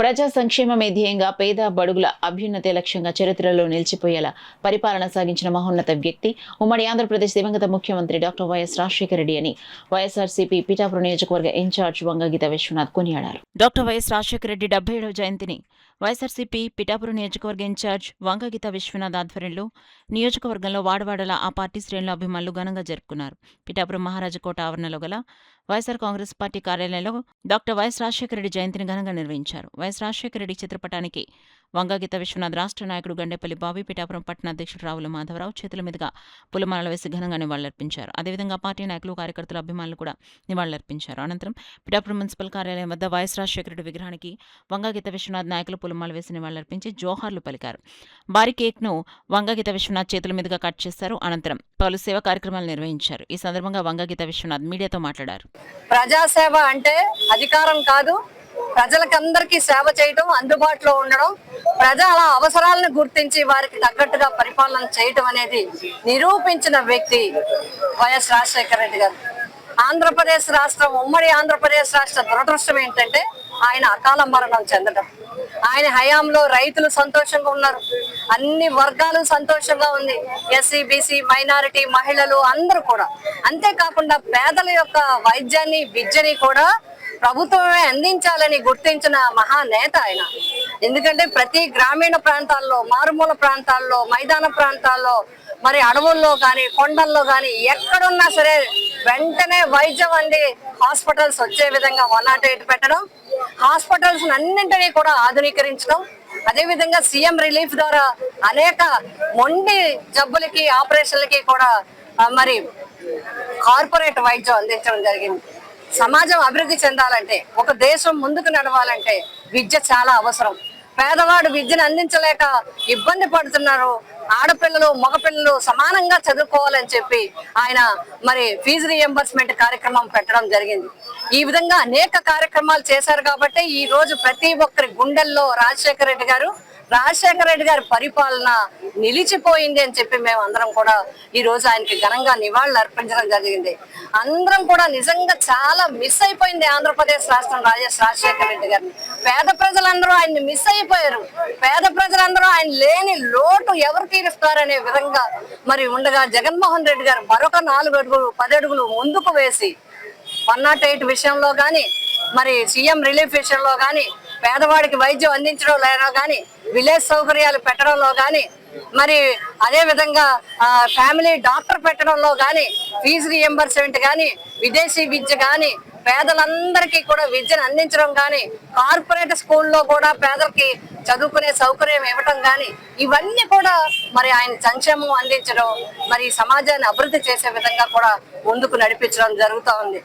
ప్రజా సంక్షేమమే ధ్యేయంగా పేద బడుగుల అభ్యున్నతే లక్ష్యంగా చరిత్రలో నిలిచిపోయేలా పరిపాలన సాగించిన మహోన్నత వ్యక్తి ఉమ్మడి ఆంధ్రప్రదేశ్ దివంగత ముఖ్యమంత్రి డాక్టర్ వైఎస్ రాజశేఖర రెడ్డి అని వైఎస్ఆర్సీపీ పిఠాపురం నియోజకవర్గ ఇన్ఛార్జ్ వంగగీత విశ్వనాథ్ కొనియాడారు. డాక్టర్ వైఎస్ రాజశేఖర రెడ్డి 77వ జయంతిని వైఎస్ఆర్సీపీ పిఠాపురం నియోజకవర్గ ఇన్ఛార్జ్ వంగగీత విశ్వనాథ్ ఆధ్వర్యంలో నియోజకవర్గంలో వాడవాడల ఆ పార్టీ శ్రేణుల అభిమానులు ఘనంగా జరుపుకున్నారు. పిఠాపురం మహారాజకోట ఆవరణలో గల వైఎస్ఆర్ కాంగ్రెస్ పార్టీ కార్యాలయంలో డాక్టర్ వైఎస్ రాజశేఖర రెడ్డి జయంతిని ఘనంగా నిర్వహించారు. వైఎస్ రాజశేఖర రెడ్డి చిత్రపటానికి వంగగీత విశ్వనాథ్ రాష్ట్ర నాయకుడు గండేపల్లి బాబీ, పిఠాపురం పట్టణ అధ్యక్షుడు రావుల మాధవరావు చేతుల మీదుగా పూలమాలలు వేసి ఘనంగా నివాళులర్పించారు. అదేవిధంగా పార్టీ నాయకులు, కార్యకర్తలు, అభిమానులు కూడా నివాళులర్పించారు. అనంతరం పిఠాపురం మున్సిపల్ కార్యాలయం వద్ద వైఎస్ రాజశేఖర రెడ్డి విగ్రహానికి వంగగీత విశ్వనాథ్ నాయకులు పూలమాల వేసి నివాళులర్పించి జోహార్లు పలికారు. భారీ కేక్ను వంగగీత విశ్వనాథ్ చేతుల మీదుగా కట్ చేశారు. అనంతరం పలు సేవా కార్యక్రమాలు నిర్వహించారు. ఈ సందర్భంగా వంగగీత విశ్వనాథ్ మీడియాతో మాట్లాడారు. ప్రజాసేవ అంటే అధికారం కాదు, ప్రజలకందరికీ సేవ చేయడం, అందుబాటులో ఉండడం, ప్రజల అవసరాలను గుర్తించి వారికి తగ్గట్టుగా పరిపాలన చేయడం అనేది నిరూపించిన వ్యక్తి వైఎస్ రాజశేఖర రెడ్డి గారు. ఆంధ్రప్రదేశ్ రాష్ట్రం, ఉమ్మడి ఆంధ్రప్రదేశ్ రాష్ట్ర దురదృష్టం ఏంటంటే ఆయన అకాల మరణం చెందడం. ఆయన హయాంలో రైతులు సంతోషంగా ఉన్నారు, అన్ని వర్గాలు సంతోషంగా ఉంది, ఎస్సీ, బీసీ, మైనారిటీ, మహిళలు అందరూ కూడా. అంతేకాకుండా పేదల యొక్క వైద్యాన్ని, విద్యని కూడా ప్రభుత్వమే అందించాలని గుర్తించిన మహానేత ఆయన. ఎందుకంటే ప్రతి గ్రామీణ ప్రాంతాల్లో, మారుమూల ప్రాంతాల్లో, మైదాన ప్రాంతాల్లో, మరి అడవుల్లో కానీ, కొండల్లో కానీ ఎక్కడున్నా సరే వెంటనే వైద్యం అంది హాస్పిటల్స్ వచ్చే విధంగా 108 పెట్టడం, హాస్పిటల్స్ అన్నింటినీ కూడా ఆధునీకరించడం, అదేవిధంగా సీఎం రిలీఫ్ ద్వారా అనేక మొండి జబ్బులకి, ఆపరేషన్లకి కూడా మరి కార్పొరేట్ వైద్యం అందించడం జరిగింది. సమాజం అభివృద్ధి చెందాలంటే, ఒక దేశం ముందుకు నడవాలంటే విద్య చాలా అవసరం. పేదవాడు విద్యను అందించలేక ఇబ్బంది పడుతున్నారు. ఆడపిల్లలు, మగపిల్లలు సమానంగా చదువుకోవాలని చెప్పి ఆయన మరి ఫీజు రియంబర్స్మెంట్ కార్యక్రమం పెట్టడం జరిగింది. ఈ విధంగా అనేక కార్యక్రమాలు చేశారు కాబట్టి ఈ రోజు ప్రతి ఒక్కరి గుండెల్లో రాజశేఖర రెడ్డి గారి పరిపాలన నిలిచిపోయింది అని చెప్పి మేము అందరం కూడా ఈ రోజు ఆయనకి ఘనంగా నివాళులు అర్పించడం జరిగింది. అందరం కూడా నిజంగా చాలా మిస్ అయిపోయింది ఆంధ్రప్రదేశ్ రాష్ట్రం రాజశేఖర రెడ్డి గారిని. పేద ప్రజలందరూ ఆయన్ని మిస్ అయిపోయారు. పేద ప్రజలందరూ ఆయన లేని లోటు ఎవరు తీరుస్తారనే విధంగా మరి ఉండగా జగన్మోహన్ రెడ్డి గారు మరొక 4 అడుగులు 10 అడుగులు ముందుకు వేసి 108 విషయంలో కానీ, మరి సీఎం రిలీఫ్ విషయంలో కానీ, పేదవాడికి వైద్యం అందించడం లేదో కానీ, విలేజ్ సౌకర్యాలు పెట్టడంలో కానీ, మరి అదే విధంగా ఫ్యామిలీ డాక్టర్ పెట్టడంలో కానీ, ఫీజు రియంబర్స్మెంట్ కానీ, విదేశీ విద్య కానీ, పేదలందరికీ కూడా విద్యను అందించడం కానీ, కార్పొరేట్ స్కూల్లో కూడా పేదలకి చదువుకునే సౌకర్యం ఇవ్వటం కానీ, ఇవన్నీ కూడా మరి ఆయన సంక్షేమం అందించడం, మరి సమాజాన్ని అభివృద్ధి చేసే విధంగా కూడా ముందుకు నడిపించడం జరుగుతూ ఉంది.